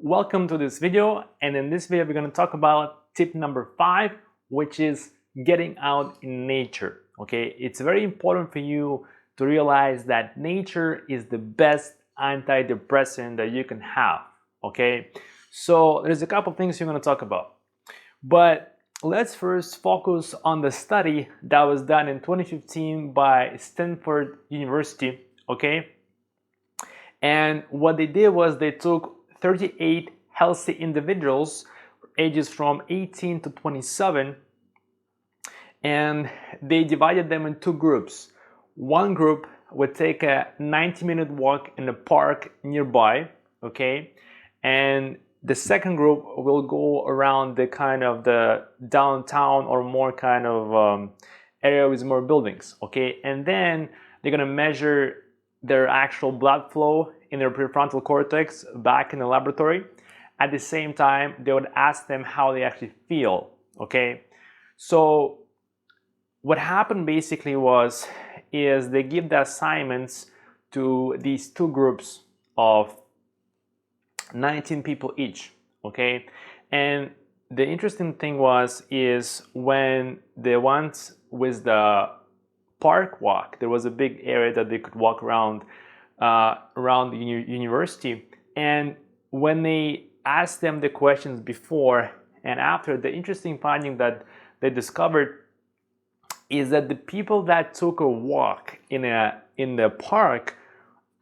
welcome to this video, and in this video we're going to talk about tip number 5, which is getting out in nature. Okay, it's very important for you to realize that nature is the best antidepressant that you can have. Okay, so there's a couple things you're going to talk about, but let's first focus on the study that was done in 2015 by Stanford University. Okay, and what they did was they took 38 healthy individuals ages from 18 to 27, and they divided them in two groups. One group would take a 90-minute walk in a park nearby, okay, and the second group will go around the kind of the downtown or more kind of area with more buildings, okay, and then they're gonna measure their actual blood flow in their prefrontal cortex back in the laboratory. At the same time, they would ask them how they actually feel, okay? So what happened basically is they give the assignments to these two groups of 19 people each, okay? And the interesting thing is when the ones with the park walk, there was a big area that they could walk around the university, and when they asked them the questions before and after, the interesting finding that they discovered is that the people that took a walk in the park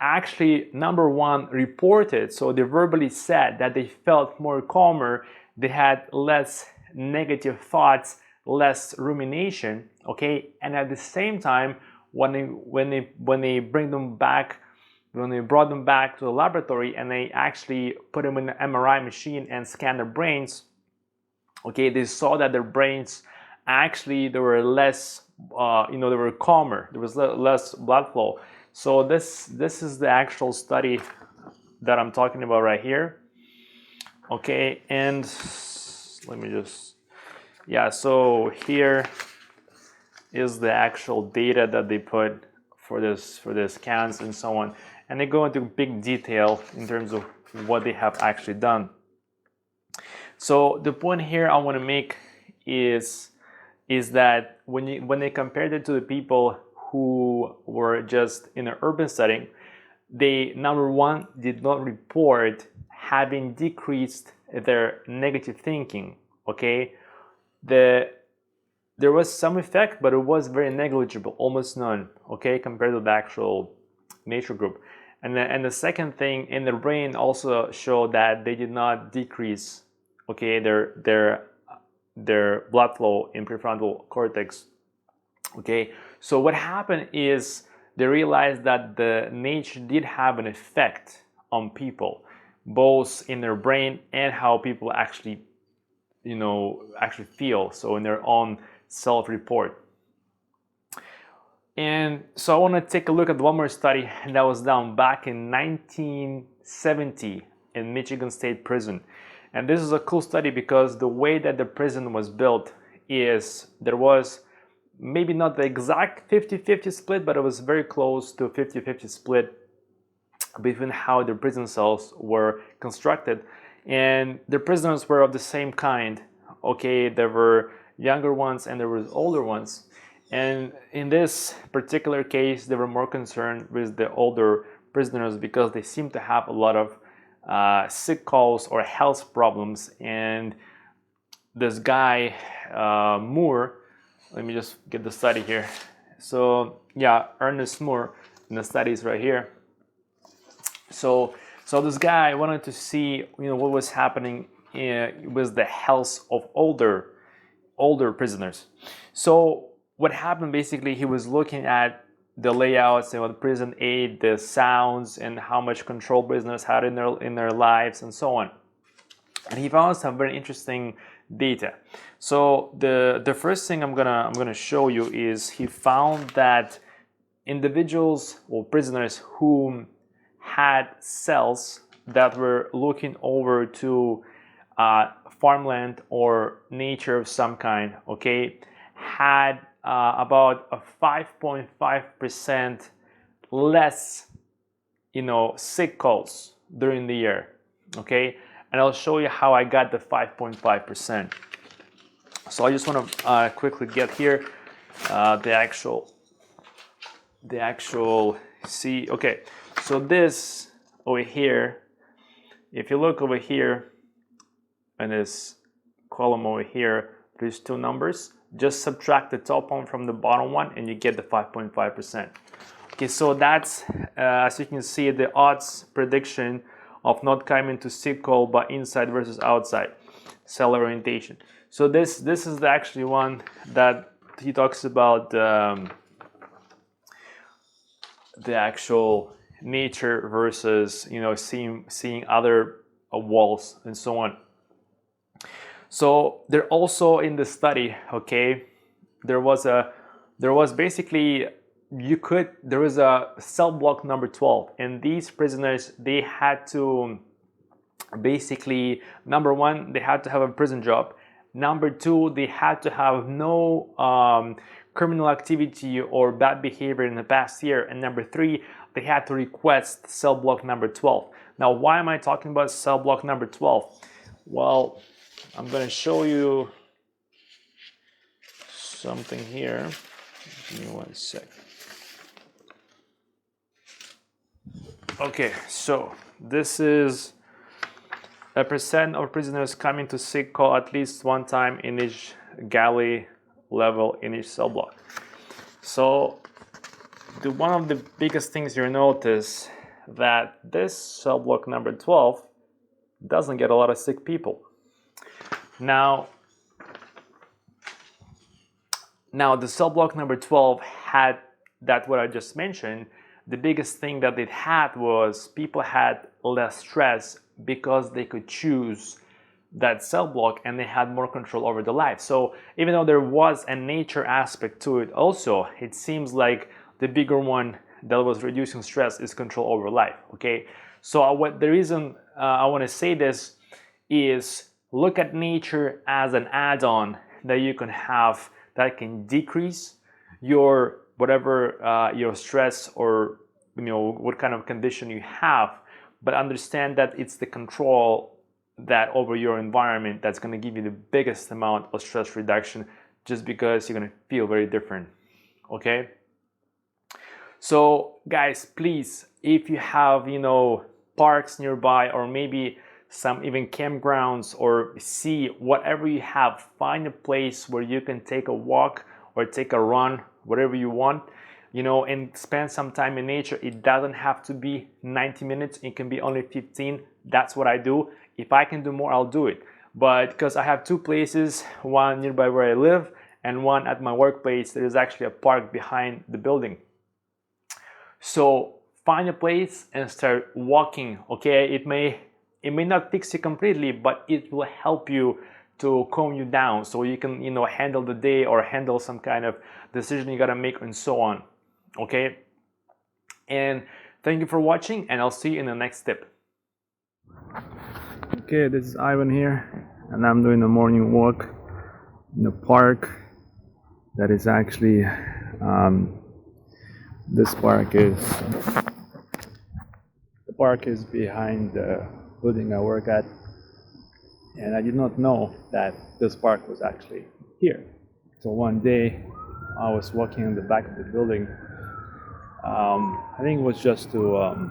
actually, number one, reported, so they verbally said that they felt more calmer, they had less negative thoughts, less rumination, okay, and at the same time, when they brought them back to the laboratory and they actually put them in an MRI machine and scanned their brains, okay, they saw that their brains actually, they were less, they were calmer, there was less blood flow. So this is the actual study that I'm talking about right here, okay, and let me just, yeah, so here is the actual data that they put for the scans and so on, and they go into big detail in terms of what they have actually done. So the point here I want to make is that when they compared it to the people who were just in an urban setting, they, number one, did not report having decreased their negative thinking, okay? There was some effect, but it was very negligible, almost none, okay, compared to the actual nature group. And the second thing, in the brain also showed that they did not decrease, okay, their blood flow in prefrontal cortex, okay. So what happened is they realized that the nature did have an effect on people, both in their brain and how people actually, actually feel, so in their own self-report. And so I want to take a look at one more study that was done back in 1970 in Michigan State Prison. And this is a cool study because the way that the prison was built is there was maybe not the exact 50-50 split, but it was very close to a 50-50 split between how the prison cells were constructed. And the prisoners were of the same kind, okay? There were younger ones and there were older ones. And in this particular case, they were more concerned with the older prisoners because they seemed to have a lot of sick calls or health problems. And this guy, Moore, let me just get the study here. So yeah, Ernest Moore, and the study is right here. So this guy wanted to see, what was happening with the health of older prisoners. So what happened basically, he was looking at the layouts and what the prison ate, the sounds, and how much control prisoners had in their lives, and so on. And he found some very interesting data. So the first thing I'm gonna show you is he found that individuals or prisoners who had cells that were looking over to farmland or nature of some kind, okay, had about a 5.5% less, sick calls during the year, okay, and I'll show you how I got the 5.5%. So I just want to quickly get here the actual see. Okay, so this over here, if you look over here in this column over here, there's two numbers. Just subtract the top one from the bottom one and you get the 5.5%. Okay, so that's as you can see, the odds prediction of not coming to seed call by inside versus outside cell orientation. So this is the actually one that he talks about the actual nature versus, you know, seeing other walls and so on. So they're also in the study, okay, there was basically there was a cell block number 12, and these prisoners, they had to basically, number one, they had to have a prison job. Number two, they had to have no criminal activity or bad behavior in the past year. And number three, they had to request cell block number 12. Now, why am I talking about cell block number 12? Well, I'm going to show you something here. Give me 1 sec. Okay, so this is a percent of prisoners coming to sick call at least one time in each galley level in each cell block. So one of the biggest things you'll notice that this cell block number 12 doesn't get a lot of sick people. Now the cell block number 12 had that what I just mentioned. The biggest thing that it had was people had less stress because they could choose that cell block and they had more control over their life. So even though there was a nature aspect to it also, it seems like the bigger one that was reducing stress is control over life, okay? So the reason I want to say this is look at nature as an add-on that you can have that can decrease your whatever your stress or, you know, what kind of condition you have, but understand that it's the control that over your environment that's going to give you the biggest amount of stress reduction, just because you're going to feel very different, okay? So guys, please, if you have, you know, parks nearby or maybe some even campgrounds or sea, whatever you have, find a place where you can take a walk or take a run, whatever you want, you know, and spend some time in nature. It doesn't have to be 90 minutes, it can be only 15. That's what I do. If I can do more, I'll do it. But because I have two places, one nearby where I live and one at my workplace, there is actually a park behind the building. So find a place and start walking, okay? It may not fix you completely, but it will help you to calm you down so you can, you know, handle the day or handle some kind of decision you gotta make and so on, okay? And thank you for watching, and I'll see you in the next tip. Okay, this is Ivan here, and I'm doing a morning walk in the park that is actually this park is behind the building I work at, and I did not know that this park was actually here. So one day I was walking in the back of the building. I think it was just to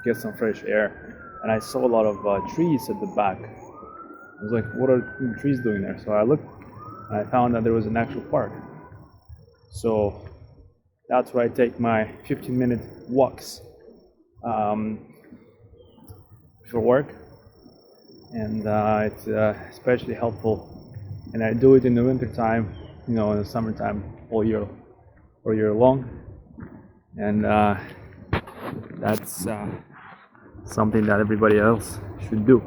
get some fresh air, and I saw a lot of trees at the back. I was like, what are the trees doing there? So I looked and I found that there was an actual park. So that's where I take my 15-minute walks for work, and it's especially helpful. And I do it in the winter time, you know, in the summertime, all year long. And that's something that everybody else should do.